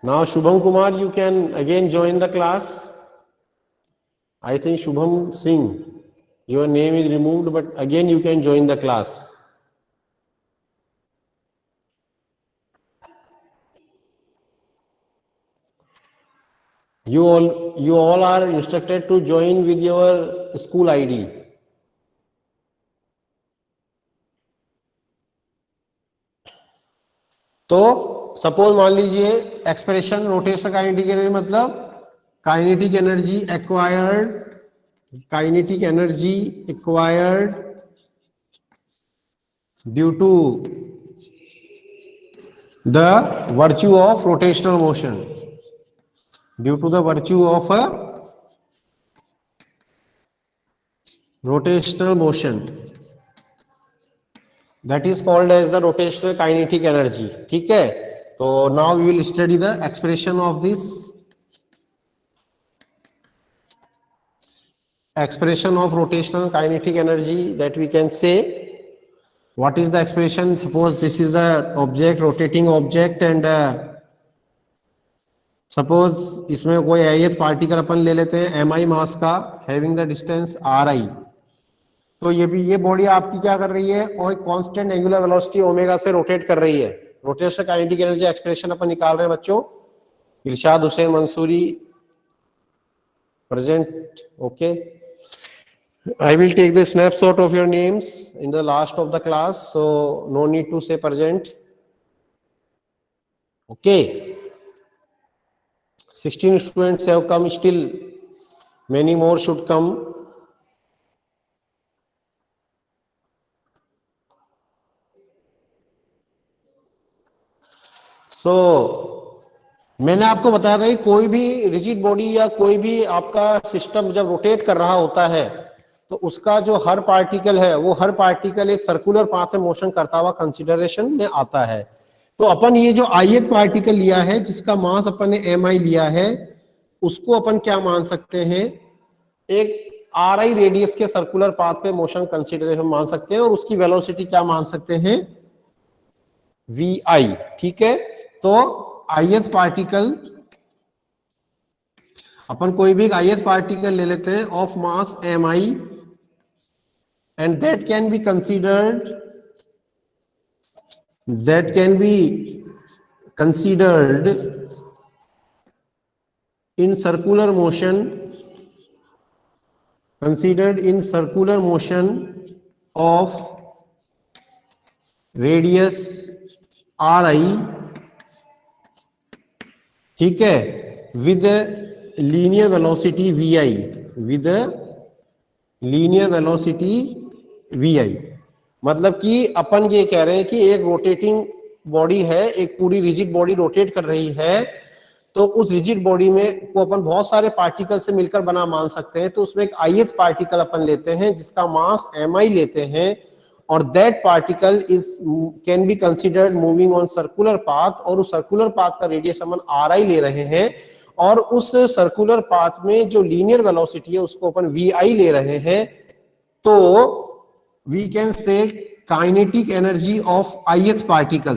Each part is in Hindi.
Now Shubham Kumar, you can again join the class. I think Shubham Singh, your name is removed, but again you can join the class. You all are instructed to join with your school ID. तो सपोज मान लीजिए एक्सप्रेशन रोटेशनल काइनेटिक एनर्जी मतलब kinetic energy acquired due to the virtue of rotational motion, due to the virtue of a rotational motion, that is called as the rotational kinetic energy. ठीक है, तो now we will study the expression of this expression of rotational kinetic energy. That we can say what is the expression. Suppose this is the object, rotating object, and suppose इसमें कोई आयत पार्टिकल अपन ले लेते हैं mi मास का, having the distance ri. तो ये बॉडी आपकी क्या कर रही है और कांस्टेंट एंगुलर वेलोसिटी ओमेगा से रोटेट कर रही है. रोटेशनल काइनेटिक एनर्जी एक्सप्रेशन अपन निकाल रहे हैं बच्चों. Irshad Hussain Mansoori present. Okay, I will take the snapshot of your names in the last of the class, so no need to say present. Okay, 16 students have come, still many more should come. मैंने आपको बताया था कि कोई भी रिजिड बॉडी या कोई भी आपका सिस्टम जब रोटेट कर रहा होता है तो उसका जो हर पार्टिकल है वो हर पार्टिकल एक सर्कुलर पाथ में मोशन करता हुआ कंसीडरेशन में आता है. तो अपन ये जो ith पार्टिकल लिया है जिसका मास अपन ने mi लिया है उसको अपन क्या मान सकते हैं, एक ri रेडियस के सर्कुलर पाथ पे मोशन कंसीडरेशन मान सकते हैं और उसकी वेलोसिटी क्या मान सकते हैं, vi. ठीक है, तो ith पार्टिकल अपन कोई भी ith पार्टिकल ले लेते हैं of mass mi and that can be considered in circular motion of radius ri. ठीक है, विद लीनियर वेलोसिटी vi. मतलब कि अपन ये कह रहे हैं कि एक रोटेटिंग बॉडी है, एक पूरी रिजिड बॉडी रोटेट कर रही है, तो उस रिजिड बॉडी में को अपन बहुत सारे पार्टिकल से मिलकर बना मान सकते हैं. तो उसमें एक ith पार्टिकल अपन लेते हैं जिसका मास mi लेते हैं और that particle can be considered moving on circular path, और उस सर्कुलर पाथ का रेडियस अपन ri ले रहे हैं और उस सर्कुलर पाथ में जो लीनियर वेलोसिटी है उसको अपन vi ले रहे हैं. तो we can say kinetic energy of ith particle.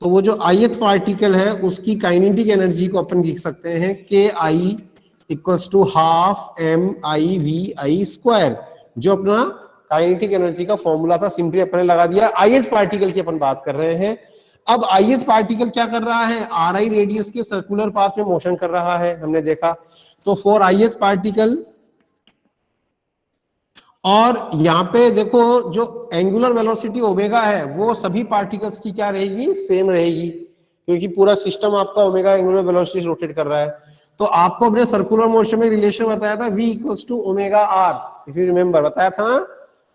तो वो जो ith पार्टिकल है उसकी काइनेटिक एनर्जी को अपन लिख सकते हैं ki equals to half mi square, जो अपना काइनेटिक एनर्जी का फॉर्मूला था, सिंपली अपने लगा दिया. ith पार्टिकल की अपन बात कर रहे हैं. अब ith पार्टिकल क्या कर रहा है, ri रेडियस के सर्कुलर पाथ में मोशन कर रहा है, हमने देखा. तो फॉर ith पार्टिकल, और यहाँ पे देखो जो एंगुलर वेलोसिटी ओमेगा है वो सभी पार्टिकल्स की क्या रहेगी, सेम रहेगी, क्योंकि पूरा सिस्टम आपका ओमेगा एंगुलर वेलोसिटी रोटेट कर रहा है. तो आपको अपने सर्कुलर मोशन में रिलेशन बताया था v equals to omega r, if you remember बताया था.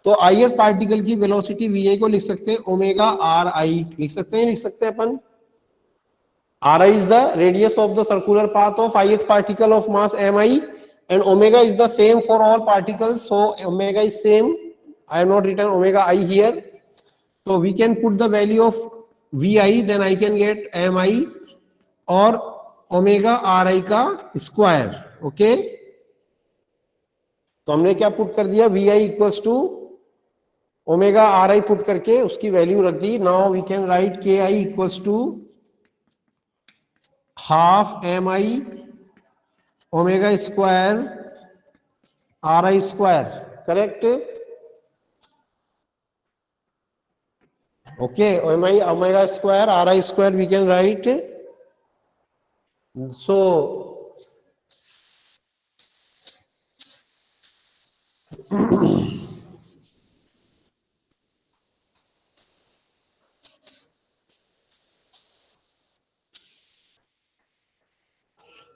तो ith पार्टिकल की वेलोसिटी vi को लिख सकते हैं ओमेगा ri, लिख सकते हैं अपन. ri is the radius of the circular path of ith particle of mass mi and omega is the same for all particles, so omega is same. I have not written omega I here, so we can put the value of vi, then I can get mi और omega ri का स्क्वायर. ओके, तो हमने क्या पुट कर दिया, vi equals to omega ri put करके उसकी वैल्यू रख दी. Now we can write ki equals to half M I omega square R I square, correct? Okay, M I omega square R I square we can write. So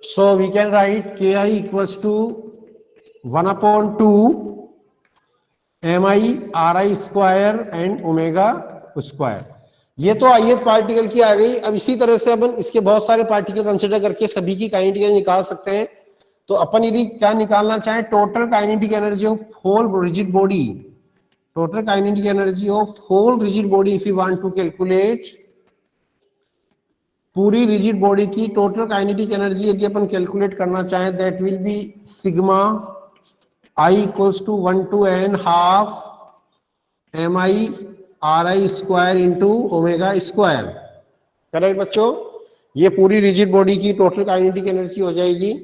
so we can write ki equals to 1 upon 2 mi ri square and omega square. ये तो ith पार्टिकल की आ गई. अब इसी तरह से अपन इसके बहुत सारे पार्टिकल कंसिडर करके सभी की काइनेटिक एनर्जी निकाल सकते हैं. तो अपन यदि क्या निकालना चाहें, total kinetic energy of whole rigid body, total kinetic energy of whole rigid body if you want to calculate, पूरी रिजिड बॉडी की टोटल काइनेटिक एनर्जी यदि अपन कैलकुलेट करना चाहें, that will be sigma I equals to 1 to n half M I R I square into omega square. Correct बच्चों? ये पूरी रिजिड बॉडी की टोटल काइनेटिक एनर्जी हो जाएगी.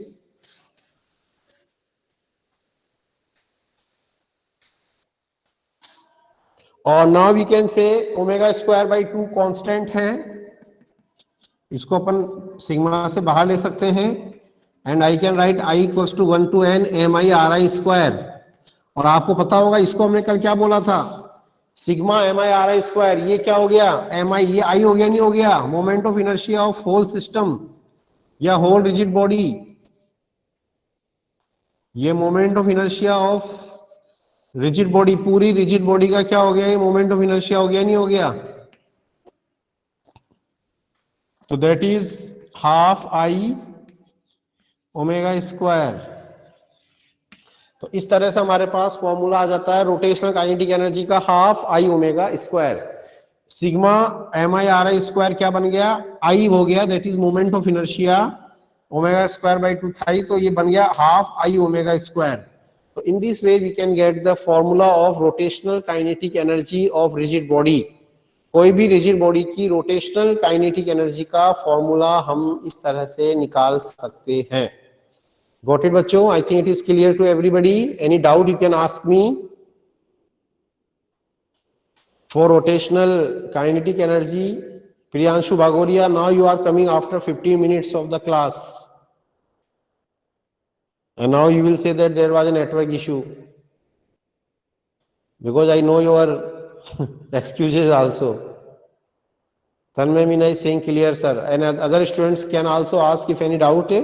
और नाउ वी कैन से ओमेगा स्क्वायर बाई 2 कांस्टेंट है, इसको अपन सिग्मा से बाहर ले सकते हैं. And I can write I equals to 1 to n M I R I square. और आपको पता होगा इसको हमने कल क्या बोला था, sigma M I R I square. ये क्या हो गया, एम आई, ये आई हो गया नहीं हो गया, moment of inertia of whole system या होल रिजिड बॉडी. ये moment of inertia of rigid body, पूरी रिजिड बॉडी का क्या हो गया, ये मोमेंट ऑफ इनर्शिया हो गया नहीं हो गया. तो that is half I omega square. तो इस तरह से हमारे पास फॉर्मूला आ जाता है रोटेशनल काइनेटिक एनर्जी का, half I omega square. Sigma M I R I square क्या बन गया, आई हो गया, that is moment of inertia, omega square by 2 था, तो ये बन गया हाफ आई ओमेगा स्क्वायर. तो in this way we can get the formula of rotational kinetic energy of rigid body. कोई भी रिजिड बॉडी की रोटेशनल काइनेटिक एनर्जी का फॉर्मूला हम इस तरह से निकाल सकते हैं. Got it बच्चों? I think it is clear to everybody. Any doubt you can ask me. For rotational kinetic energy, Priyanshu Bhagoria, now you are coming after 15 minutes of the class. And now you will say that there was a network issue. Because I know your excuses also. Tanmay Meena is saying clear, sir. And other students can also ask if any doubt.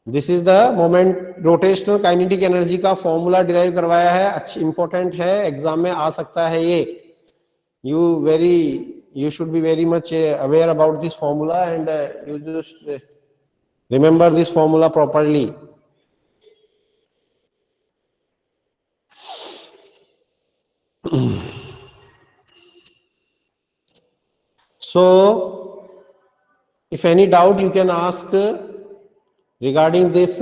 This is the moment, rotational kinetic energy का फॉर्मूला डिराइव करवाया है, अच्छा इंपॉर्टेंट है, एग्जाम में आ सकता है ये. you should be very much aware about this formula and you just remember this formula properly. So if any doubt you can ask regarding this.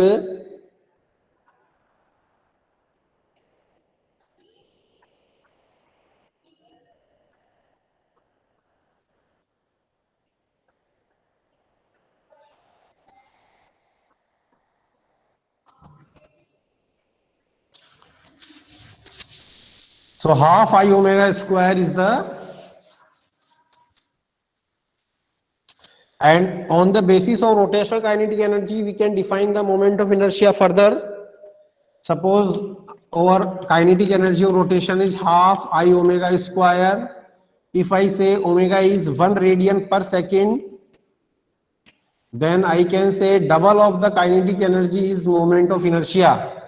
So half I omega square is the, and on the basis of rotational kinetic energy we can define the moment of inertia further. Suppose our kinetic energy of rotation is half I omega square. If I say omega is 1 radian per second, then I can say double of the kinetic energy is moment of inertia.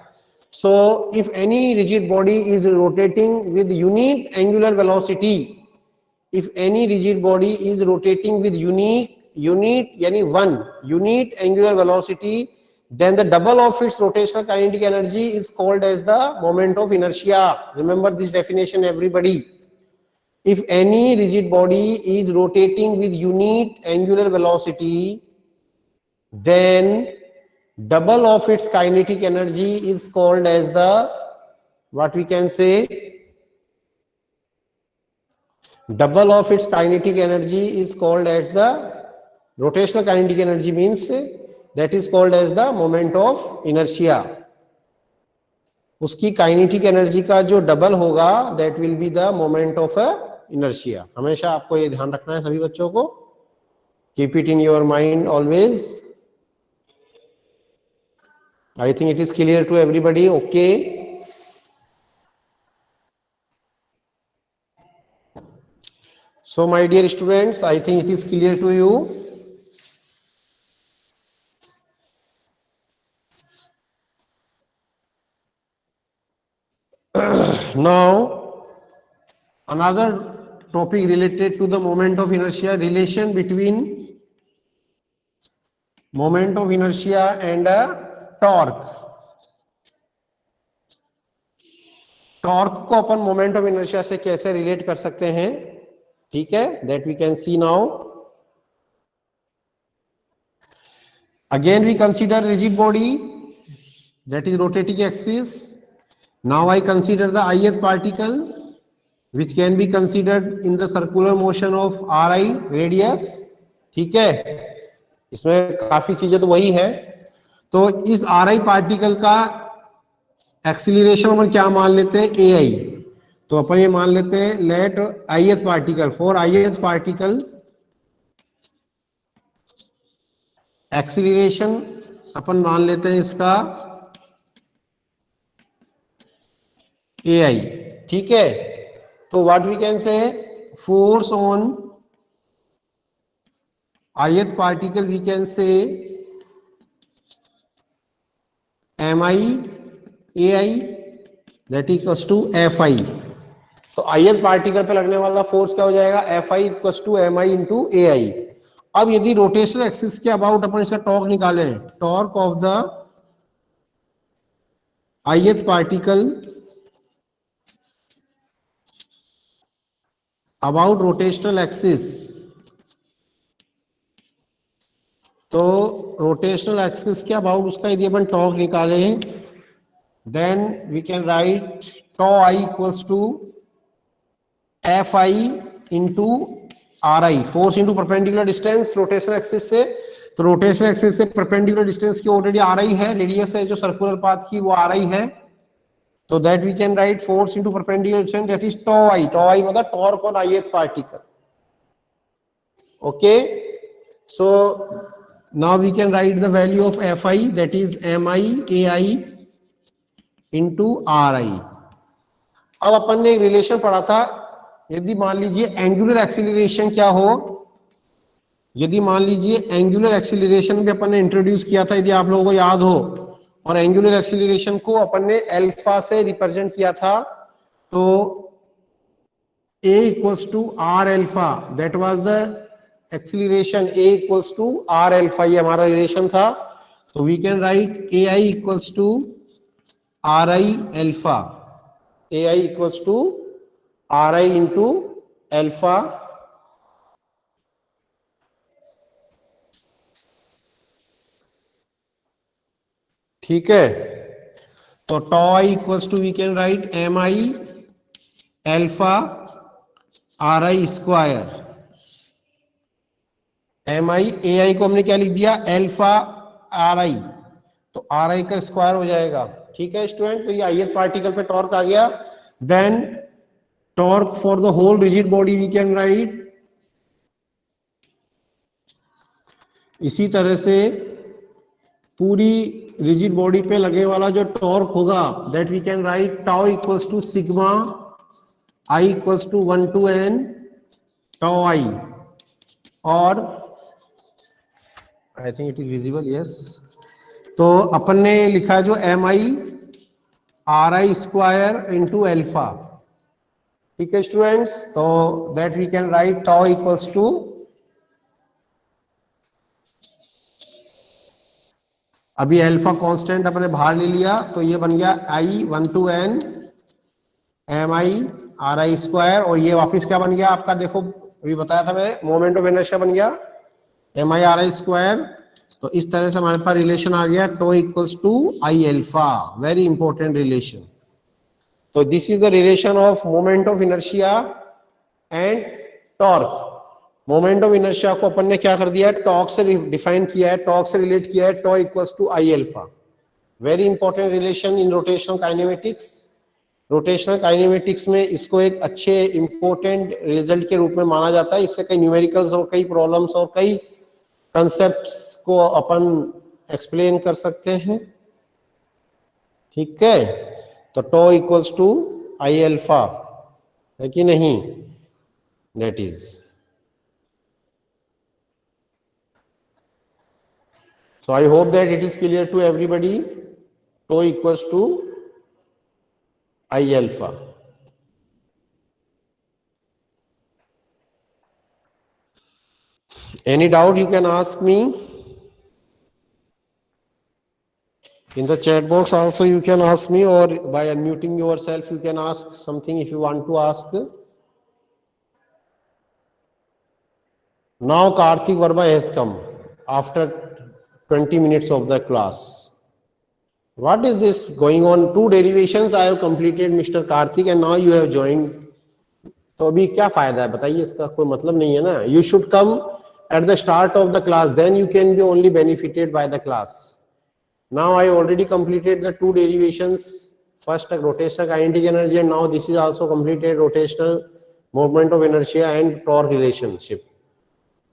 So if any rigid body is rotating with unit angular velocity, if any rigid body is rotating with unit yani one unit angular velocity, then the double of its rotational kinetic energy is called as the moment of inertia. Remember this definition everybody. If any rigid body is rotating with unit angular velocity, then double of its kinetic energy is called as the, what we can say, double of its kinetic energy is called as the rotational kinetic energy means that is called as the moment of inertia. उसकी काइनेटिक एनर्जी का जो डबल होगा that will be the moment of inertia. हमेशा आपको ये ध्यान रखना है सभी बच्चों को, keep it in your mind always. I think it is clear to everybody, okay. So my dear students, I think it is clear to you. Now another topic related to the moment of inertia, relation between moment of inertia and torque. Torque को अपन मोमेंट ऑफ इनर्शिया से कैसे रिलेट कर सकते हैं, ठीक है, that we can see now. Again we consider rigid body that is rotating axis. Now I consider the ith particle which can be considered in the circular motion of ri radius, ठीक है, इसमें काफी चीजें तो वही है। तो इस ri पार्टिकल का एक्सीलरेशन अपन क्या मान लेते हैं, ai। तो अपन ये मान लेते हैं let ith particle, for ith particle acceleration अपन मान लेते हैं इसका ai, ठीक है। तो what we can say, force on ith particle we can say mi ai that equals to fi। तो ith पार्टिकल पे लगने वाला फोर्स क्या हो जाएगा, fi equals to mi into ai। अब यदि रोटेशनल एक्सिस के अबाउट अपन इसका टॉर्क निकालें, torque of the ith particle about rotational axis, तो रोटेशनल एक्सिस के अबाउट उसका यदि अपन टॉर्क निकालें, then we can write tau I equals to F I into R I, force into perpendicular distance rotational axis से। तो रोटेशनल एक्सिस से परपेंडिकुलर डिस्टेंस की ऑलरेडी आर आई है, रेडियस है जो सर्कुलर पाथ की वो आर आई है। तो that we can write force into perpendicular distance that is tau I. Tau I मतलब torque on ith particle, okay. So now we can write the value of F I that is M I A I into R I. अब अपन ने एक रिलेशन पढ़ा था, यदि मान लीजिए एंगुलर एक्सीलरेशन क्या हो, यदि मान लीजिए एंगुलर एक्सीलरेशन भी अपन ने इंट्रोड्यूस किया था, यदि आप लोगों को याद हो, और एंगुलर एक्सीलरेशन को अपन ने अल्फा से रिप्रेजेंट किया था। तो a equals to R alpha, that was the acceleration, a equals to R alpha, ये हमारा रिलेशन था। तो we can write A I equals to R I alpha, A I equals to R I into alpha, ठीक है। तो tau I equals to we can write M I alpha R I square, M I A I को हमने क्या लिख दिया, एल्फा आर आई, तो आर आई का स्क्वायर हो जाएगा, ठीक है स्टूडेंट। तो ये ith पार्टिकल पे टॉर्क आ गया। Then torque for the whole rigid body we can write इसी तरह से पूरी रिजिड बॉडी पे लगने वाला जो टॉर्क होगा that we can write tau equals to sigma I equals to 1 to n tau I, और I think it is visible, yes. तो अपन ने लिखा जो M I R I square into alpha, ठीक है स्टूडेंट्स। तो that we can write tau equals to, अभी अल्फा कांस्टेंट अपने बाहर ले लिया, तो ये बन गया I 1 to n M I R I square, और ये वापस क्या बन गया आपका, देखो अभी बताया था मैंने, मोमेंट ऑफ इनर्शिया बन गया M I R I square. तो इस तरह से हमारे पास रिलेशन आ गया tau equals to I alpha, very important relation. तो this is the relation of moment of inertia and torque. Moment of inertia को अपन ने क्या कर दिया है, टॉर्क से डिफाइन किया है, टॉर्क से रिलेट किया है, tau equals to I alpha. Very important relation in rotational kinematics. Rotational kinematics में इसको एक अच्छे इंपॉर्टेंट रिजल्ट के रूप में माना जाता है। इससे कई न्यूमेरिकल्स और कई प्रॉब्लम्स और कई कंसेप्ट्स को अपन एक्सप्लेन कर सकते हैं। ठीक है, तो टॉ इक्वल्स टू आई अल्फा है कि नहीं, that is. So I hope that it is clear to everybody. Tau equals to I alpha. Any doubt you can ask me in the chat box. Also you can ask me, or by unmuting yourself you can ask something if you want to ask. Now Karthik Verma has come after 20 minutes of the class. What is this going on? 2 derivations I have completed, Mr. Karthik, and now you have joined. तो अभी क्या फायदा है बताइए, इसका कोई मतलब नहीं है ना। You should come at the start of the class, then you can be only benefited by the class. Now I already completed the 2 derivations. First rotational kinetic energy, and now this is also completed, rotational moment of inertia and torque relationship.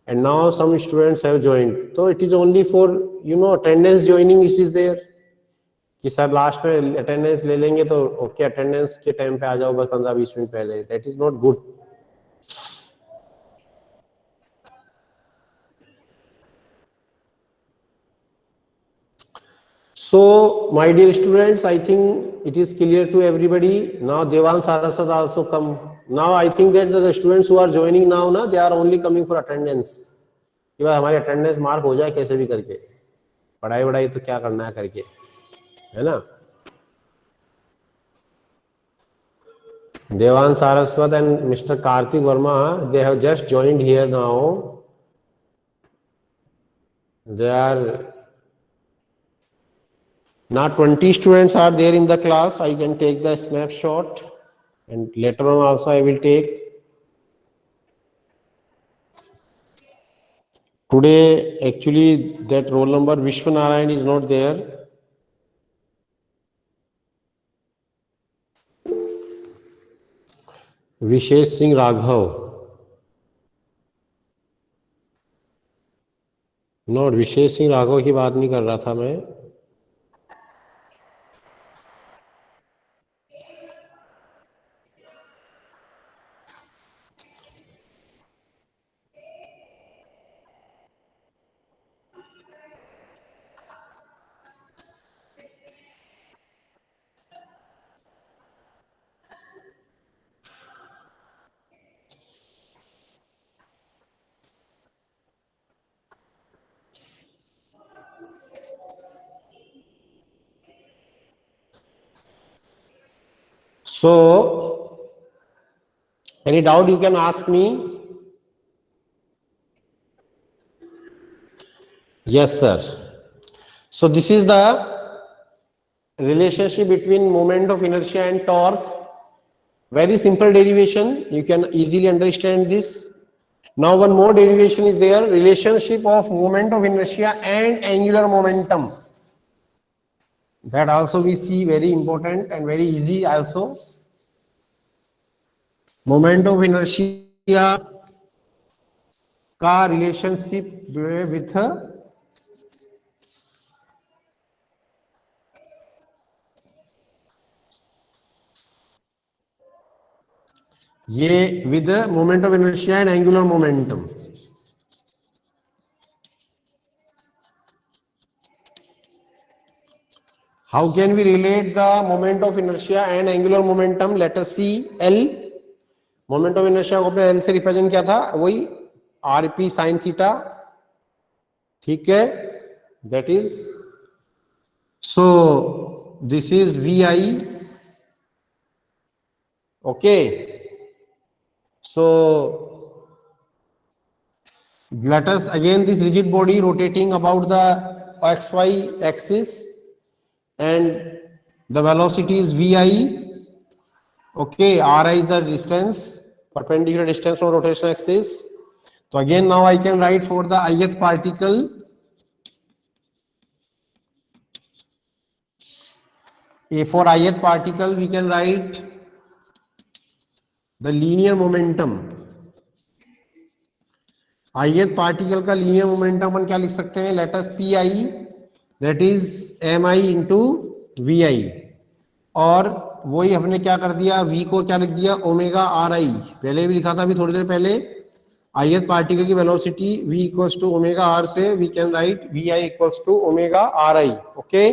And now some students have joined. So it is only for, you know, attendance joining it is there. कि सर लास्ट में अटेंडेंस ले लेंगे तो ओके, अटेंडेंस के टाइम पे आ जाओ बस 15-20 मिनट पहले, that is not good. So my dear students, I think it is clear to everybody. Now Devan Saraswat also come. Now I think that the students who are joining now na, they are only coming for attendance, कि भाई हमारी अटेंडेंस मार्क हो जाए कैसे भी करके, पढ़ाई वढ़ाई तो क्या करना है करके, है ना। Devan Saraswat and Mr. Karthik Verma, they have just joined here now. They are now 20 students are there in the class. I can take the snapshot, and later on also I will take. Today actually that roll number Vishwanarayan is not there. Vishesh Singh Raghav, not Vishesh Singh Raghav की बात नहीं कर रहा था मैं। So, any doubt you can ask me? Yes, sir. So this is the relationship between moment of inertia and torque. Very simple derivation. You can easily understand this. Now one more derivation is there. Relationship of moment of inertia and angular momentum. That also we see very important and very easy also. Moment of inertia का relationship with ये with the moment of inertia and angular momentum. How can we relate the moment of inertia and angular momentum? Let us see. L moment of inertia को अपने एल से रिप्रेजेंट किया था, वही आरपी साइन थीटा, ठीक है, that is, so this is V I, okay. So let us again this rigid body rotating about the xy axis and the velocity is vi, okay, ri is the distance, perpendicular distance from rotation axis. तो again now I can right for the ith particle for ith particle we can write the linear momentum. ith particle का लीनियर मोमेंटम अपन क्या लिख सकते हैं? Let us P I that is M I into V I, और वही हमने क्या कर दिया, v को क्या लिख दिया? ओमेगा आर आई, पहले भी लिखा था अभी थोड़ी देर पहले। ith पार्टिकल की velocity v equals to omega R से we can write V I equals to omega R I. Okay,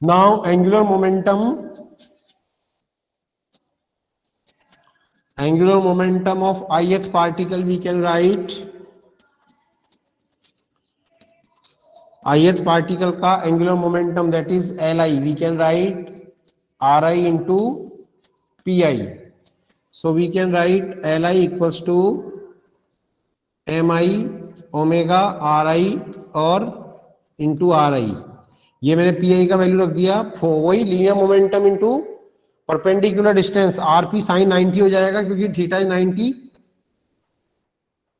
now angular momentum, angular momentum of ith particle we can write ith particle का angular momentum that is Li, we can write Ri into Pi. So we can write Li equals to Mi omega Ri और into Ri. ये मैंने Pi का वैल्यू रख दिया, वही linear momentum into perpendicular distance RP sine 90 हो जाएगा क्योंकि थीटा इज 90.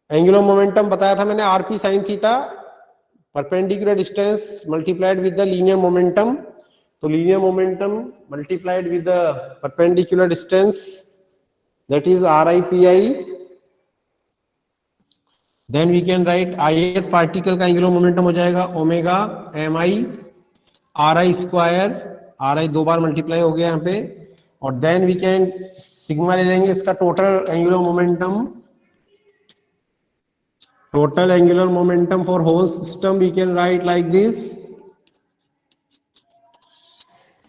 एंगुलर मोमेंटम बताया था मैंने RP sine theta, perpendicular distance multiplied with the linear momentum. तो linear momentum multiplied with the perpendicular distance that is R I P I. Then we can write ith particle का एंगुलर मोमेंटम हो जाएगा omega M I R I square, R I दो बार मल्टीप्लाई हो गया यहाँ पे, और देन वी कैन सिग्मा ले लेंगे इसका total angular momentum. Total angular momentum for whole system we can write like this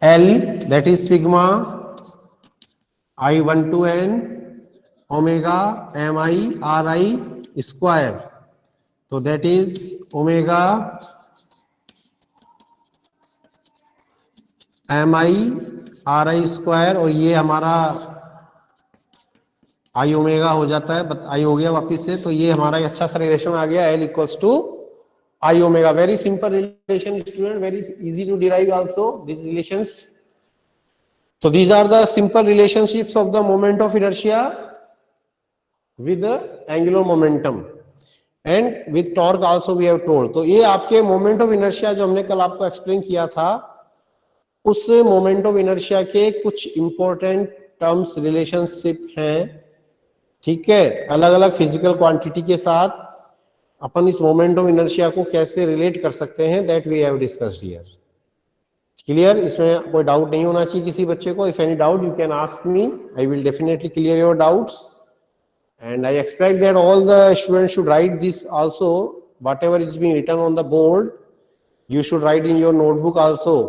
L that is sigma I1 to n omega mi ri square. तो that is omega mi ri square, और ये हमारा आई ओमेगा हो जाता है, आई हो गया वापिस से. तो ये हमारा अच्छा सा रिलेशन आ गया, L equals to I omega. Very simple relation student, very easy to derive also these relations. So these are the simple relationships of the moment of inertia with the angular momentum and with torque also we have told. तो ये आपके moment of inertia जो हमने कल आपको एक्सप्लेन किया था, उस मोमेंट ऑफ इनर्शिया के कुछ इंपॉर्टेंट टर्म्स रिलेशनशिप हैं. ठीक है, अलग अलग फिजिकल क्वांटिटी के साथ अपन इस मोमेंट ऑफ इनर्शिया को कैसे रिलेट कर सकते हैं, that we have discussed here. Clear? इसमें कोई डाउट नहीं होना चाहिए किसी बच्चे को. If any doubt you can ask me, I will definitely clear your doubts, and I expect that all the students should write this also. Whatever is being written on the board you should write in your notebook also.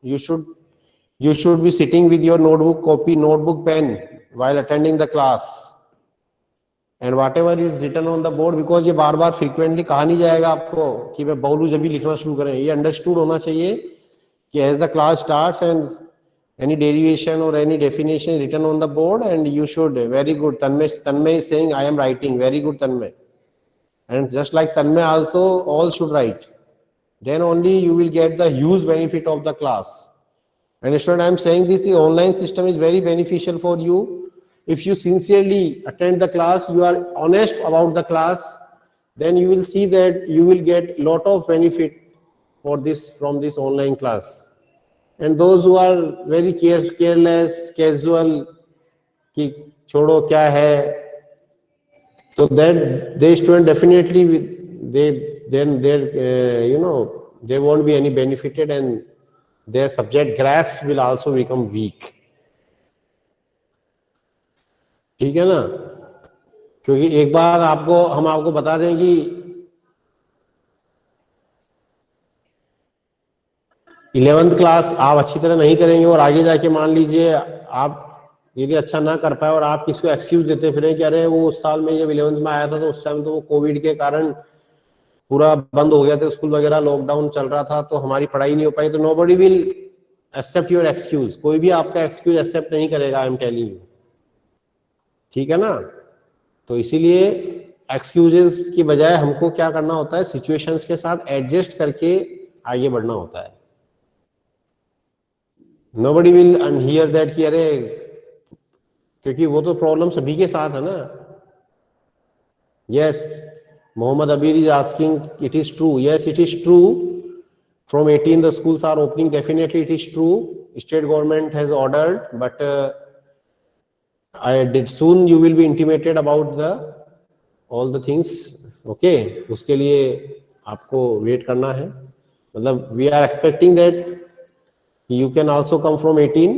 You should be sitting with your notebook copy, notebook pen while attending the class, and whatever is written on the board, because ये बार बार frequently कहा नहीं जाएगा आपको कि मैं बोलूं जब भी लिखना शुरू करें. ये understood होना चाहिए कि as the class starts and any derivation or any definition written on the board, and you should, very good, Tanmay is saying I am writing, very good Tanmay, and just like Tanmay also, all should write. Then only you will get the huge benefit of the class. And student, I am saying this, the online system is very beneficial for you. If you sincerely attend the class, you are honest about the class, then you will see that you will get lot of benefit for this from this online class. And those who are very careless, casual, कि छोड़ो क्या है, so then they student definitely then their they won't be any benefited, and their subject graphs will also become weak. ठीक है ना? क्योंकि एक बार हम आपको बता दें कि 11th क्लास आप अच्छी तरह नहीं करेंगे और आगे जाके मान लीजिए आप यदि अच्छा ना कर पाए और आप किसको एक्सक्यूज देते फिरें कि अरे वो उस साल में जब 11th में आया था तो उस टाइम तो वो कोविड के कारण पूरा बंद हो गया था, स्कूल वगैरह लॉकडाउन चल रहा था तो हमारी पढ़ाई नहीं हो पाई, तो nobody will accept your excuse. कोई भी आपका एक्सक्यूज एक्सेप्ट नहीं करेगा, आई एम टेलिंग यू. ठीक है ना? तो इसीलिए एक्सक्यूजेस की बजाय हमको क्या करना होता है, सिचुएशंस के साथ एडजस्ट करके आगे बढ़ना होता है. नोबडी विल हियर दैट कि अरे, क्योंकि वो तो प्रॉब्लम सभी के साथ है ना. Yes, Mohammad Abir is asking, it is true. Yes, it is true. From 18 the schools are opening. Definitely it is true. State government has ordered, but I did soon you will be intimated about the all the things. Okay, उसके लिए आपको वेट करना है. मतलब we are expecting that you can also come from 18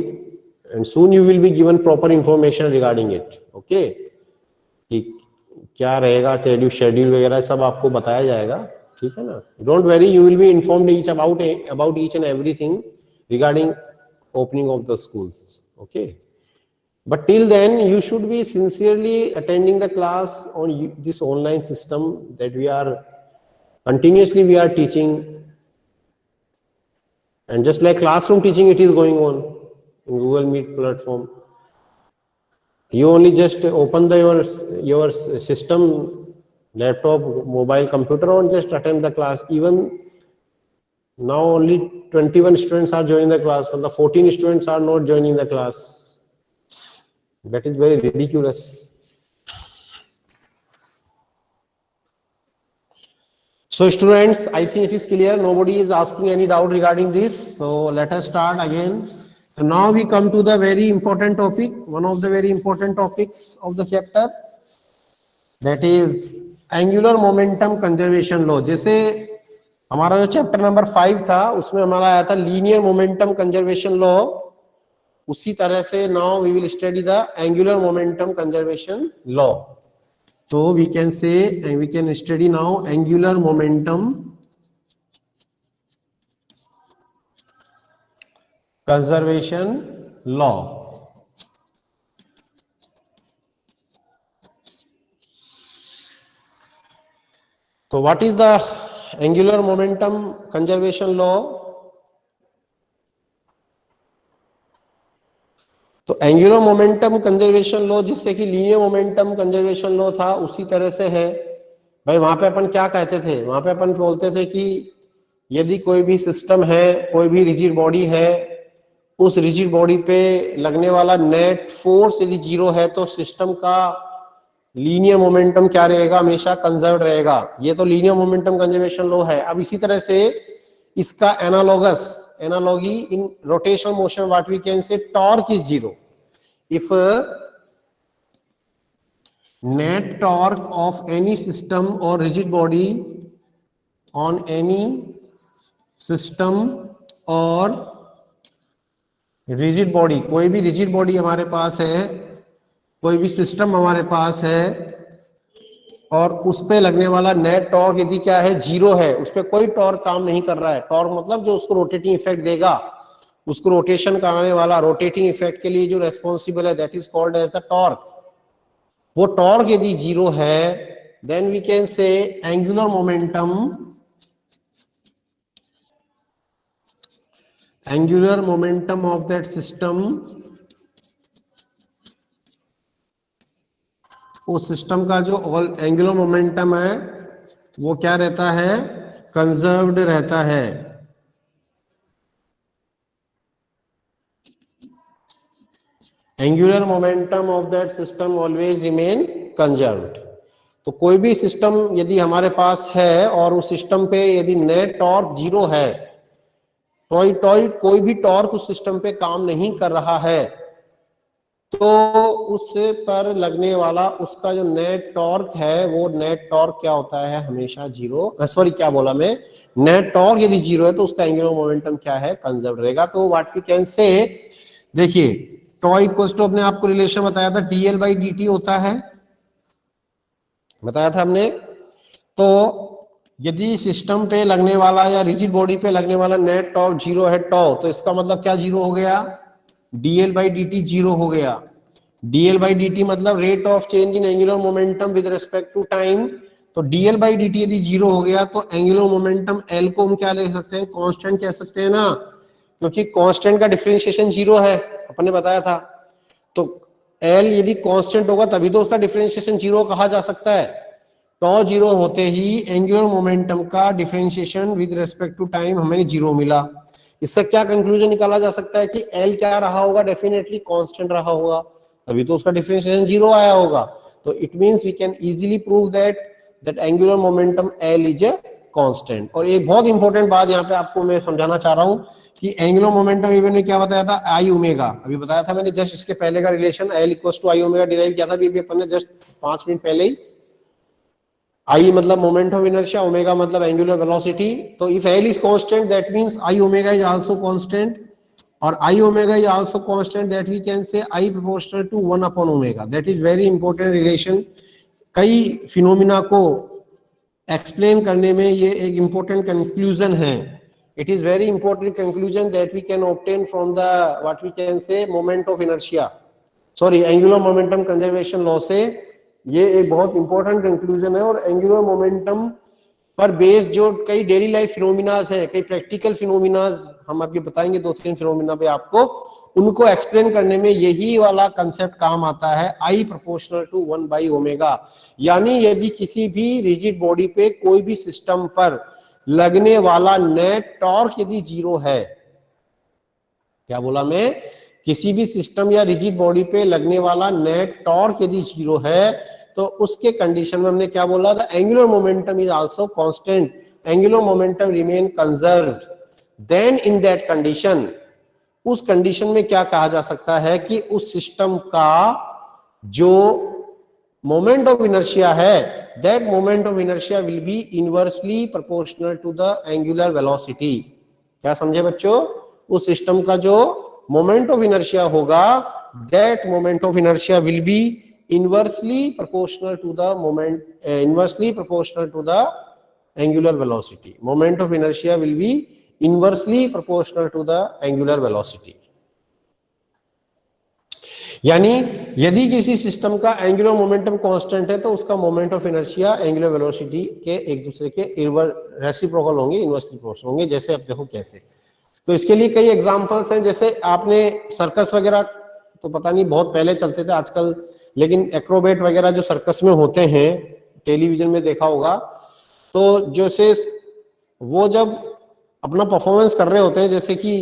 and soon you will be given proper information regarding it. Okay, कि क्या रहेगा शेड्यूल वगैरह सब आपको बताया जाएगा. ठीक है ना. Don't very, you will be informed each about each and everything regarding opening of the schools. Okay, but till then you should be sincerely attending the class on this online system that we are continuously we are teaching, and just like classroom teaching it is going on in Google Meet platform. You only just open your system, laptop, mobile, computer, and just attend the class. Even now only 21 students are joining the class, but the 14 students are not joining the class. That is very ridiculous. So students, I think it is clear. Nobody is asking any doubt regarding this. So let us start again. So now we come to the very important topic, one of the very important topics of the chapter, that is angular momentum conservation law. जैसे हमारा जो चैप्टर नंबर 5 था उसमें हमारा आया था लीनियर मोमेंटम कंजर्वेशन लॉ, उसी तरह से now we will study the angular momentum conservation law. तो we can say we can study now angular momentum conservation law. तो what is the angular momentum conservation law? तो एंगुलर मोमेंटम कंजर्वेशन लॉ जैसे कि लीनियर मोमेंटम कंजर्वेशन लॉ था उसी तरह से है. भाई वहां पे अपन क्या कहते थे? वहां पे अपन बोलते थे कि यदि कोई भी सिस्टम है, कोई भी रिजिड बॉडी है, उस रिजिड बॉडी पे लगने वाला नेट फोर्स यदि 0 है तो सिस्टम का लीनियर मोमेंटम क्या रहेगा? हमेशा कंजर्व रहेगा. ये तो लीनियर मोमेंटम कंजर्वेशन लॉ है. अब इसी तरह से इसका analogy in rotational motion what we can say torque is 0 if net torque of any system और rigid body on any system और रिजिड बॉडी, कोई भी रिजिड बॉडी हमारे पास है, कोई भी सिस्टम हमारे पास है और उस पे लगने वाला नेट टॉर्क यदि क्या है? 0 है. उस पे कोई टॉर्क काम नहीं कर रहा है. टॉर्क मतलब जो उसको रोटेटिंग इफेक्ट देगा, उसको रोटेशन कराने वाला, रोटेटिंग इफेक्ट के लिए जो रेस्पॉन्सिबल है, that is called as the torque. वो टॉर्क यदि 0 है then we can say angular momentum of that system, उस सिस्टम का जो एंगुलर मोमेंटम है वो क्या रहता है? कंजर्व्ड रहता है. Angular momentum of that system always remain conserved. तो कोई भी सिस्टम यदि हमारे पास है और उस सिस्टम पे यदि नेट टॉर्क 0 है, कोई भी टॉर्क उस सिस्टम पे काम नहीं कर रहा है, तो उस पर लगने वाला उसका जो नेट टॉर्क है वो नेट टॉर्क क्या होता है? हमेशा 0. सॉरी क्या बोला मैं? नेट टॉर्क यदि 0 है तो उसका एंगुलर मोमेंटम क्या है? कंजर्व रहेगा. तो व्हाट वी कैन से, देखिए टॉ इक्वल्स टू, अपने आपको रिलेशन बताया था dl बाई dt होता है, बताया था हमने. तो यदि सिस्टम पे लगने वाला या रिजिड बॉडी पे लगने वाला नेट टॉर्क 0 है टॉ, तो इसका मतलब क्या 0 हो गया? dl बाई dt 0 हो गया. dl बाई dt मतलब rate of change in angular momentum with respect to time. तो dl बाई dt यदि 0 हो गया तो एंगुलर मोमेंटम L को हम क्या ले सकते हैं? कांस्टेंट कह सकते हैं ना, क्योंकि कांस्टेंट का डिफरेंशिएशन 0 है, अपन ने बताया था. तो L यदि कांस्टेंट होगा तभी तो उसका डिफरेंशिएशन 0 कहा जा सकता है. टॉ 0 होते ही एंगुलर मोमेंटम का differentiation with respect to time हमें 0 मिला. इससे क्या कंक्लूजन निकाला जा सकता है कि L क्या रहा होगा? डेफिनेटली कांस्टेंट रहा होगा, तभी तो उसका डिफरेंशिएशन 0 आया होगा. तो it means we can easily prove that angular momentum L is a constant. और एक बहुत इंपॉर्टेंट बात यहाँ पे आपको मैं समझाना चाह रहा हूं कि एंगुलर मोमेंटम इवन ने क्या बताया था, आई ओमेगा, अभी बताया था मैंने जस्ट इसके पहले का relation L equals to I omega derive किया था अभी अपन ने जस्ट 5 मिनट पहले ही। आई मतलब मोमेंट ऑफ इनर्शिया, ओमेगा मतलब एंगुलर वेलोसिटी। तो if L is constant that means I omega is also constant, और I omega is also constant that we can say I proportional to 1 upon omega. That is very important relation. कई फिनोमिना को एक्सप्लेन करने में ये एक इंपॉर्टेंट कंक्लूजन है। It is very important conclusion that we can obtain from the what we can से moment of inertia, sorry angular momentum conservation law से। ये एक बहुत इंपॉर्टेंट कंक्लूजन है। और एंगुलर मोमेंटम पर बेस्ड जो कई डेली लाइफ फिनोमिनाज है, कई प्रैक्टिकल फिनोमिनाज हम अभी बताएंगे, 2-3 फिनोमिना पे आपको, उनको एक्सप्लेन करने में यही वाला कंसेप्ट काम आता है, I proportional to 1 by omega. यानी यदि किसी भी रिजिड बॉडी पे कोई भी सिस्टम पर लगने वाला नेट टॉर्क यदि 0 है, क्या बोला मैं, किसी भी सिस्टम या रिजिड बॉडी पे लगने वाला नेट टॉर्क यदि 0 है, तो उसके कंडीशन में हमने क्या बोला था, angular momentum is also constant, angular momentum remain conserved. Then in that condition, उस कंडीशन में क्या कहा जा सकता है कि उस सिस्टम का जो मोमेंट ऑफ इनर्शिया है, that moment of inertia will be inversely proportional to the angular velocity. क्या समझे बच्चों, उस सिस्टम का जो मोमेंट ऑफ इनर्शिया होगा, that moment of inertia will be inversely proportional to the moment, inversely proportional to the angular velocity. Moment of inertia will be inversely proportional to the angular velocity. यानी यदि किसी सिस्टम का एंगुलर मोमेंटम कांस्टेंट है तो उसका moment of inertia angular velocity के एक दूसरे के रेसिप्रोकल होंगे, इनवर्सली प्रोपोर्शनल होंगे। जैसे अब देखो कैसे, तो इसके लिए कई एग्जांपल्स हैं। जैसे आपने सर्कस वगैरह तो पता नहीं बहुत पहले चलते थे, आजकल लेकिन एक्रोबेट वगैरह जो सर्कस में होते हैं, टेलीविजन में देखा होगा, तो जैसे वो जब अपना परफॉर्मेंस कर रहे होते हैं, जैसे कि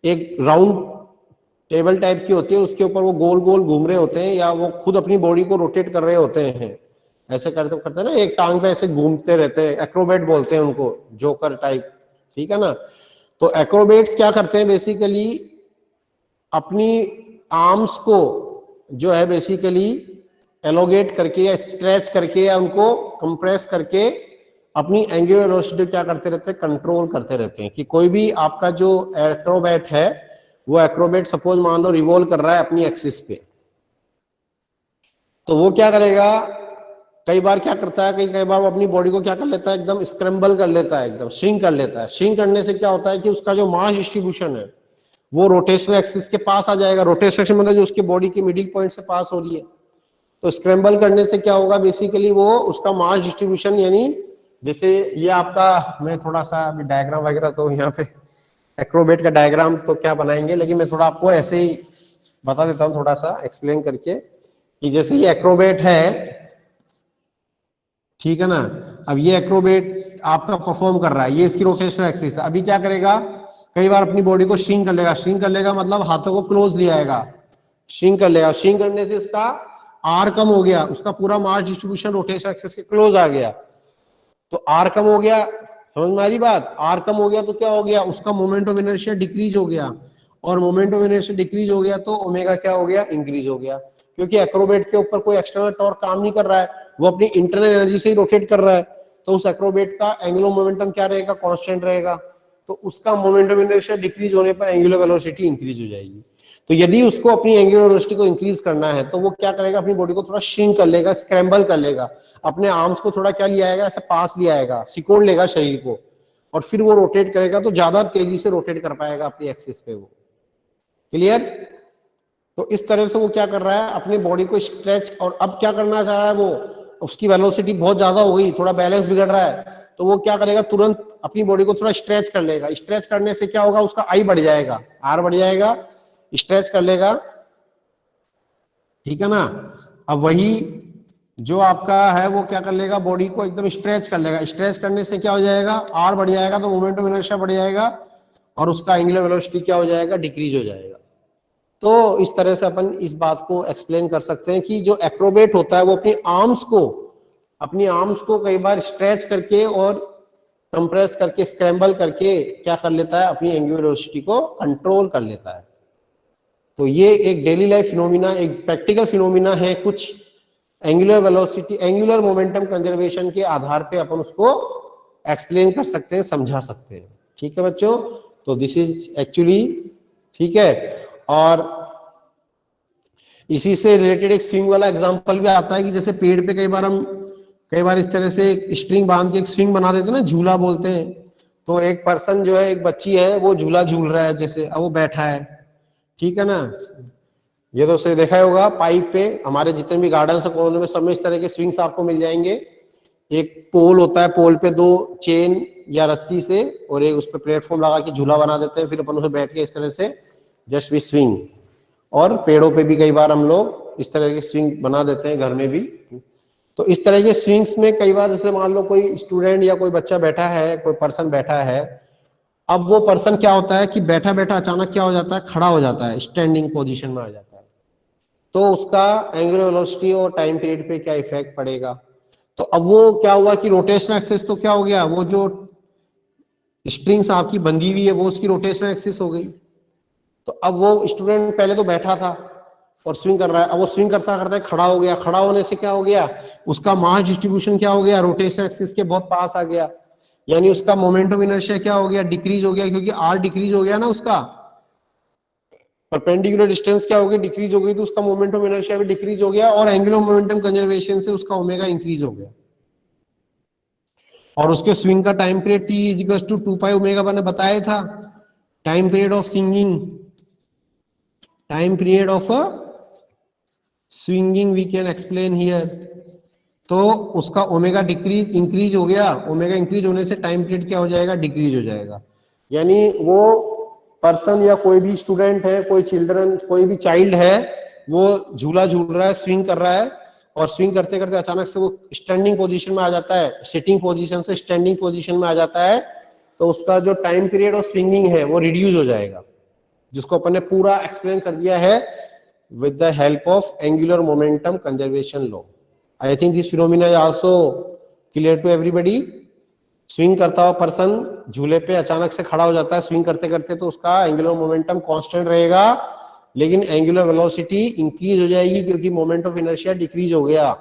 एक राउंड टेबल टाइप की होती है, उसके ऊपर वो गोल गोल घूम रहे होते हैं, या वो खुद अपनी बॉडी को रोटेट कर रहे होते हैं, ऐसे करते करते ना, एक टांग पे ऐसे घूमते रहते हैं, एक्रोबेट बोलते हैं उनको, जोकर टाइप, ठीक है ना। तो एक्रोबेट्स क्या करते हैं, बेसिकली अपनी आर्म्स को जो है बेसिकली एलोगेट करके या स्ट्रेच करके या उनको कंप्रेस करके अपनी एंगुलर वेलोसिटी क्या करते रहते हैं, कंट्रोल करते रहते हैं। कि कोई भी आपका जो एक्रोबैट है, वो एक्रोबैट सपोज मान लो रिवॉल्व कर रहा है अपनी एक्सिस पे, तो वो क्या करेगा, कई बार क्या करता है, कई बार वो अपनी बॉडी को क्या कर लेता है, एकदम स्क्रैम्बल कर लेता है, एकदम श्रिंक कर लेता है। श्रिंक करने से क्या होता है कि उसका जो मास डिस्ट्रीब्यूशन है वो रोटेशनल एक्सिस के पास आ जाएगा। रोटेशनल एक्सिस मतलब जो उसके बॉडी के मिडिल पॉइंट से पास हो रही है। तो स्क्रैम्बल करने से क्या होगा, बेसिकली वो उसका मास डिस्ट्रीब्यूशन, यानी जैसे ये आपका, मैं थोड़ा सा अभी डायग्राम वगैरह तो यहाँ पे एक्रोबेट का डायग्राम तो क्या बनाएंगे, लेकिन मैं थोड़ा आपको ऐसे ही बता देता हूँ, थोड़ा सा एक्सप्लेन करके, कि जैसे ये एक्रोबेट है, ठीक है ना। अब ये एक्रोबेट आपका परफॉर्म कर रहा है, ये इसकी रोटेशनल एक्सिस है। अभी क्या करेगा, कई बार अपनी बॉडी को श्रिंक कर लेगा। श्रिंक कर लेगा मतलब हाथों को क्लोज ले आएगा, श्रिंक कर लेगा। श्रिंक करने से इसका आर कम हो गया, उसका पूरा मास डिस्ट्रीब्यूशन रोटेशनल एक्सिस के क्लोज आ गया। तो आर कम हो गया, समझ में आ रही बात, आर कम हो गया तो क्या हो गया, उसका मोमेंट ऑफ इनर्शिया डिक्रीज हो गया, और मोमेंट ऑफ इनर्शिया डिक्रीज हो गया तो ओमेगा क्या हो गया, इंक्रीज हो गया। क्योंकि एक्रोबेट के ऊपर कोई एक्सटर्नल टॉर्क काम नहीं कर रहा है, वो अपनी इंटरनल एनर्जी से ही रोटेट कर रहा है, तो उस एक्रोबेट का एंगुलर मोमेंटम क्या रहेगा, कांस्टेंट रहेगा। तो उसका मोमेंट ऑफ इनर्शिया डिक्रीज होने पर एंगुलर वेलोसिटी इंक्रीज हो जाएगी। तो यदि उसको अपनी एंगुलर वेलोसिटी को इंक्रीज करना है तो वो क्या करेगा, अपनी बॉडी को थोड़ा श्रिंक कर लेगा, स्क्रैम्बल कर लेगा, अपने आर्म्स को थोड़ा क्या लिया आएगा, ऐसे पास लिया आएगा, सिकोड़ लेगा शरीर को, और फिर वो रोटेट करेगा, तो ज्यादा तेजी से रोटेट कर पाएगा अपनी एक्सिस पे वो। क्लियर। तो इस तरह से वो क्या कर रहा है, अपनी बॉडी को स्ट्रेच, और अब क्या करना चाह रहा है वो, उसकी वेलोसिटी बहुत ज्यादा हो गई, थोड़ा बैलेंस बिगड़ रहा है, तो वो क्या करेगा, तुरंत अपनी बॉडी को थोड़ा स्ट्रेच कर लेगा। स्ट्रेच करने से क्या होगा, उसका आई बढ़ जाएगा, आर बढ़ जाएगा, स्ट्रेच कर लेगा, ठीक है ना। अब वही जो आपका है वो क्या कर लेगा, बॉडी को एकदम स्ट्रेच कर लेगा। स्ट्रेच करने से क्या हो जाएगा, आर बढ़ जाएगा, तो मोमेंट ऑफ इनर्शिया बढ़ जाएगा, और उसका एंगुलर वेलोसिटी क्या हो जाएगा, डिक्रीज हो जाएगा। तो इस तरह से अपन इस बात को एक्सप्लेन कर सकते हैं कि जो एक्रोबेट होता है वो अपनी आर्म्स को कई बार स्ट्रेच करके और कंप्रेस करके स्क्रैम्बल करके क्या कर लेता है, अपनी एंगुलर वेलोसिटी को कंट्रोल कर लेता है। तो ये एक डेली लाइफ फिनोमिना, एक प्रैक्टिकल फिनोमिना है। कुछ angular velocity, angular momentum conservation के आधार पे अपन उसको एक्सप्लेन कर सकते हैं, समझा सकते हैं। ठीक है बच्चों, तो दिस इज एक्चुअली ठीक है। और इसी से रिलेटेड एक स्विंग वाला एग्जांपल भी आता है कि जैसे पेड़ पे कई बार इस तरह से स्ट्रिंग बांध के एक स्विंग बना देते हैं ना, झूला बोलते हैं। तो एक पर्सन जो है, एक बच्ची है, वो झूला झूल रहा है, जैसे अब वो बैठा है, ठीक है ना। ये तो से देखा होगा पाइप पे, हमारे जितने भी गार्डन से कॉलोनी में सब में इस तरह के स्विंग्स आपको मिल जाएंगे। एक पोल होता है, पोल पे 2 चेन या रस्सी से और एक उस पर प्लेटफॉर्म लगा के झूला बना देते हैं, फिर अपन उसे बैठ के इस तरह से जस्ट भी स्विंग। और पेड़ों पे भी कई बार हम लोग इस तरह के स्विंग बना देते हैं, घर में भी। तो इस तरह के स्विंग्स में कई बार जैसे मान लो कोई स्टूडेंट या कोई बच्चा बैठा है, कोई पर्सन बैठा है, अब वो पर्सन क्या होता है कि बैठा बैठा अचानक क्या हो जाता है, खड़ा हो जाता है, स्टैंडिंग पोजीशन में आ जाता है। तो उसका एंगुलर वेलोसिटी और टाइम पीरियड पे क्या इफेक्ट पड़ेगा। तो अब वो क्या हुआ कि रोटेशनल एक्सिस तो क्या हो गया, वो जो स्ट्रिंग्स आपकी बंधी हुई है वो उसकी रोटेशनल एक्सिस हो गई। तो अब वो स्टूडेंट पहले तो बैठा था और स्विंग कर रहा है, अब वो स्विंग करता करता खड़ा हो गया। खड़ा होने से क्या हो गया, उसका मास डिस्ट्रीब्यूशन क्या हो गया, रोटेशनल एक्सिस के बहुत पास आ गया। यानी उसका मोमेंट ऑफ इनर्शिया क्या हो गया, डिक्रीज हो गया, क्योंकि आर डिक्रीज हो गया ना, उसका परपेंडिकुलर डिस्टेंस क्या हो गई, डिक्रीज हो गई, तो उसका मोमेंट ऑफ इनर्शिया भी डिक्रीज हो गया और एंगुलर मोमेंटम कंजर्वेशन से उसका ओमेगा इंक्रीज हो गया। और उसके स्विंग का time period T equals to 2 pi omega मैंने बताया था। Time period of swinging, time period of swinging we can explain here. तो उसका ओमेगा डिक्रीज इंक्रीज हो गया, ओमेगा इंक्रीज होने से टाइम पीरियड क्या हो जाएगा, डिक्रीज हो जाएगा। यानी वो पर्सन या कोई भी स्टूडेंट है, कोई भी चाइल्ड है, वो झूला झूल रहा है, स्विंग कर रहा है, और स्विंग करते करते अचानक से वो स्टैंडिंग पोजीशन में आ जाता है, सिटिंग पोजीशन से स्टैंडिंग पोजीशन में आ जाता है। तो उसका जो टाइम पीरियड ऑफ स्विंगिंग है वो रिड्यूस हो जाएगा, जिसको अपन ने पूरा एक्सप्लेन कर दिया है with the help of angular momentum conservation law. I think this phenomena is also clear to everybody. Swing करता हुआ पर्सन झूले पे अचानक से खड़ा हो जाता है स्विंग करते करते, तो उसका एंगुलर मोमेंटम कांस्टेंट रहेगा, लेकिन एंगुलर वेलोसिटी इंक्रीज हो जाएगी क्योंकि मोमेंट ऑफ इनर्शिया डिक्रीज हो गया।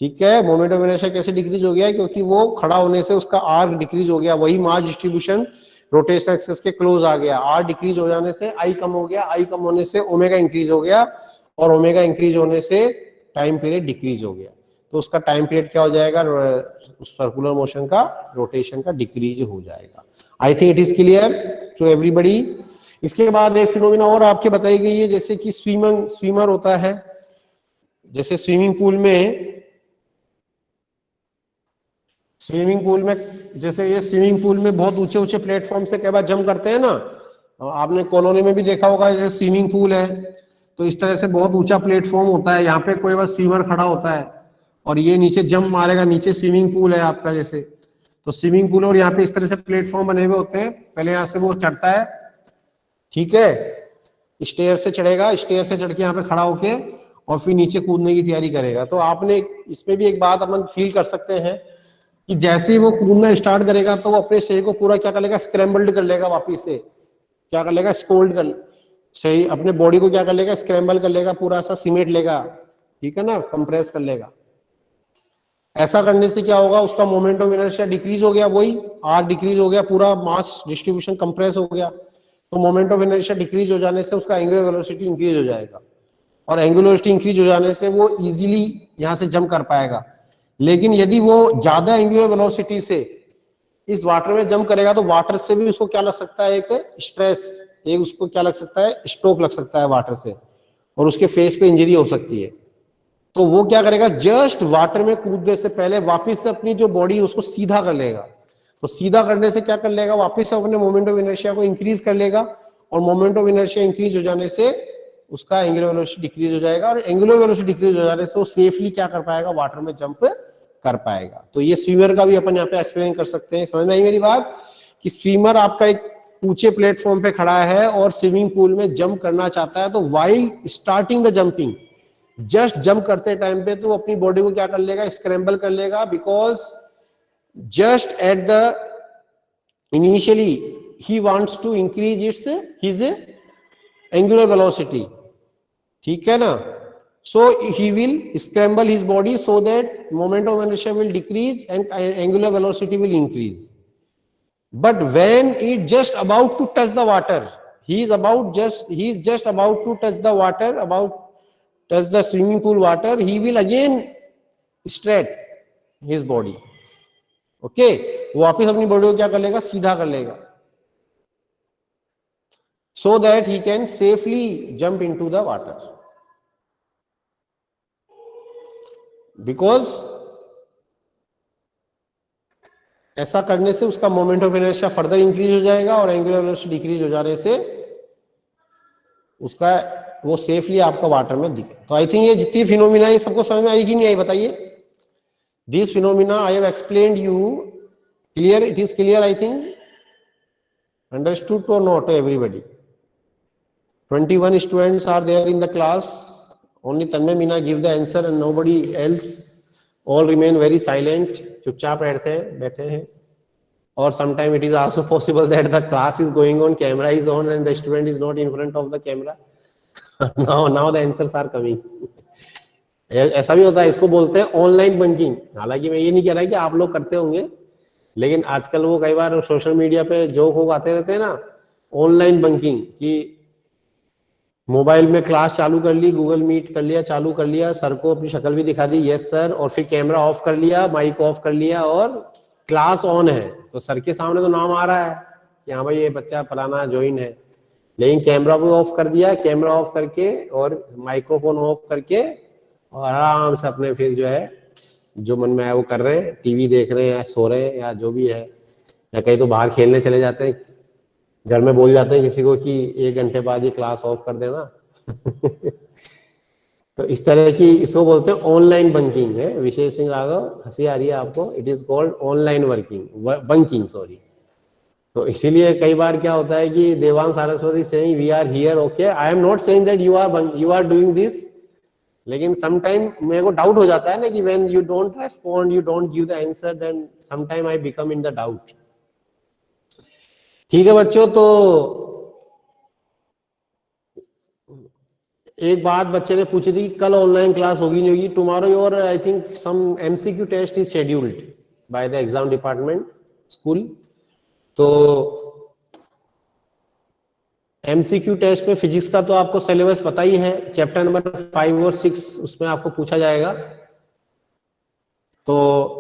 ठीक है, मोमेंट ऑफ इनर्शिया कैसे डिक्रीज हो गया, क्योंकि वो खड़ा होने से उसका आर डिक्रीज हो गया, वही मास डिस्ट्रीब्यूशन रोटेशनल एक्सिस के क्लोज आ गया। आर डिक्रीज हो जाने से आई कम हो गया, आई कम होने से ओमेगा इंक्रीज हो गया, और ओमेगा इंक्रीज होने से टाइम पीरियड डिक्रीज हो गया। तो उसका टाइम पीरियड क्या हो जाएगा, सर्कुलर मोशन का, रोटेशन का डिक्रीज हो जाएगा। I think it is clear to everybody. इसके बाद एक फिनोमिना और आपके बताई गई है, जैसे कि स्विमर होता है, जैसे स्विमिंग पूल में जैसे ये स्विमिंग पूल में बहुत ऊंचे ऊंचे प्लेटफॉर्म से कई बार जंप करते हैं ना, आपने कॉलोनी में भी देखा होगा, जैसे स्विमिंग पूल है तो इस तरह से बहुत ऊंचा प्लेटफॉर्म होता है, यहाँ पे कोई बार स्विमर खड़ा होता है और ये नीचे जंप मारेगा, नीचे स्विमिंग पूल है आपका, जैसे तो स्विमिंग पूल और यहाँ पे इस तरह से प्लेटफॉर्म बने हुए होते हैं। पहले यहाँ से वो चढ़ता है, ठीक है, स्टेयर से चढ़ेगा, स्टेयर से चढ़ के यहाँ पे खड़ा होके और फिर नीचे कूदने की तैयारी करेगा। तो आपने इसमें भी एक बात अपन फील कर सकते हैं कि जैसे ही वो कूदना स्टार्ट करेगा तो वो अपने शरीर को पूरा क्या कर लेगा, स्क्रैम्बल्ड कर लेगा, वापिस से क्या कर लेगा, स्कोल्ड कर, सही अपने बॉडी को क्या कर लेगा, स्क्रैम्बल कर लेगा, पूरा सा सिमेट लेगा, ठीक है ना, कंप्रेस कर लेगा। ऐसा करने से क्या होगा, उसका मोमेंट ऑफ इनर्शिया डिक्रीज हो गया, वही आर डिक्रीज हो गया, पूरा मास डिस्ट्रीब्यूशन कंप्रेस हो गया। तो मोमेंट ऑफ इनर्शिया डिक्रीज हो जाने से उसका एंगुलर वेलोसिटी इंक्रीज हो जाएगा, और एंगुलर वेलोसिटी इंक्रीज हो जाने से वो इजीली यहां से जंप कर पाएगा। लेकिन यदि वो ज्यादा एंगुलर वेलोसिटी से इस वाटर में जंप करेगा तो वाटर से भी उसको क्या लग सकता है, एक स्ट्रेस, एक उसको क्या लग सकता है, स्ट्रोक लग सकता है वाटर से, और उसके फेस पे इंजरी हो सकती है। तो वो क्या करेगा, जस्ट वाटर में कूदने से पहले वापस से अपनी जो बॉडी है उसको सीधा कर लेगा। तो सीधा करने से क्या कर लेगा, वापस से अपने मोमेंट ऑफ इनर्शिया को इंक्रीज कर लेगा, और मोमेंट ऑफ इनर्शिया इंक्रीज हो जाने से उसका एंगुलर वेलोसिटी डिक्रीज हो जाएगा, और एंगुलर वेलोसिटी डिक्रीज हो जाने से वो सेफली क्या कर पाएगा, वाटर में जंप कर पाएगा। तो ये स्विमर का भी अपन यहाँ पे एक्सप्लेन कर सकते हैं। समझ में आई मेरी बात, कि स्विमर आपका एक ऊंचे प्लेटफॉर्म पे खड़ा है और स्विमिंग पूल में जंप करना चाहता है, तो while starting the jumping, just jump करते टाइम पे तो अपनी बॉडी को क्या कर लेगा, स्क्रैम्बल कर लेगा, because just at the initially ही wants to increase its his angular velocity, ठीक है ना. So he will scramble his body so that moment of inertia will decrease and angular velocity will increase. But when it just about to touch the water, he is just about to touch the water, touch the swimming pool water, he will again straight his body. Okay, वो वापिस अपनी बॉडी को क्या कर लेगा, सीधा कर लेगा, so that he can safely jump into the water. Because ऐसा करने से उसका moment of inertia further increase हो जाएगा और एंगुलर वेलोसिटी डिक्रीज हो जाने से उसका वो सेफली आपका वाटर में दिखे. तो आई थिंक ये जितनी फिनोमिना है सबको समझ में आई कि नहीं आई, बताइए. This phenomena I have explained you, clear, it is clear, I think understood और not everybody. 21 students are there in the class. Only Tanmay Meena give the answer and nobody else. All remain very silent. चुपचाप बैठे हैं. Or sometime it is also possible that the class is going on, camera is on and the student is not in front of the camera. now the answers are coming. ऐसा भी होता है, इसको बोलते हैं ऑनलाइन बंकिंग. हालांकि मैं ये नहीं कह रहा कि आप लोग करते होंगे, लेकिन आजकल वो कई बार सोशल मीडिया पे जोक हो आते रहते हैं ना, ऑनलाइन बंकिंग, कि मोबाइल में क्लास चालू कर ली, गूगल मीट कर लिया, चालू कर लिया, सर को अपनी शक्ल भी दिखा दी, यस सर, और फिर कैमरा ऑफ कर लिया, माइक ऑफ कर लिया और क्लास ऑन है, तो सर के सामने तो नाम आ रहा है कि हाँ भाई ये बच्चा फलाना ज्वाइन है, लेकिन कैमरा भी ऑफ कर दिया, कैमरा ऑफ करके और माइक्रोफोन ऑफ करके और आराम से अपने फिर जो है जो मन में है वो कर रहे हैं, टीवी देख रहे हैं, सो रहे हैं या जो भी है, या कहीं तो बाहर खेलने चले जाते हैं, घर में बोल जाते हैं किसी को कि 1 घंटे बाद ये क्लास ऑफ कर देना. तो इस तरह की इसको बोलते हैं ऑनलाइन बंकिंग है. विशेष सिंह राघव, हंसी आ रही है आपको, it is called online banking, sorry. तो इसीलिए कई बार क्या होता है कि Devang Saraswati saying we are here, okay, I am not saying that you are doing this, लेकिन सम टाइम मेरे को डाउट हो जाता है ना कि when you don't respond, you don't give the answer, then some time I become in the doubt. ठीक है बच्चों, तो एक बात बच्चे ने पूछी थी, कल ऑनलाइन क्लास होगी नहीं होगी. Tomorrow your I think some MCQ test is scheduled by the exam department school. तो एमसीक्यू टेस्ट में फिजिक्स का तो आपको सिलेबस पता ही है, चैप्टर नंबर 5 और 6 उसमें आपको पूछा जाएगा. तो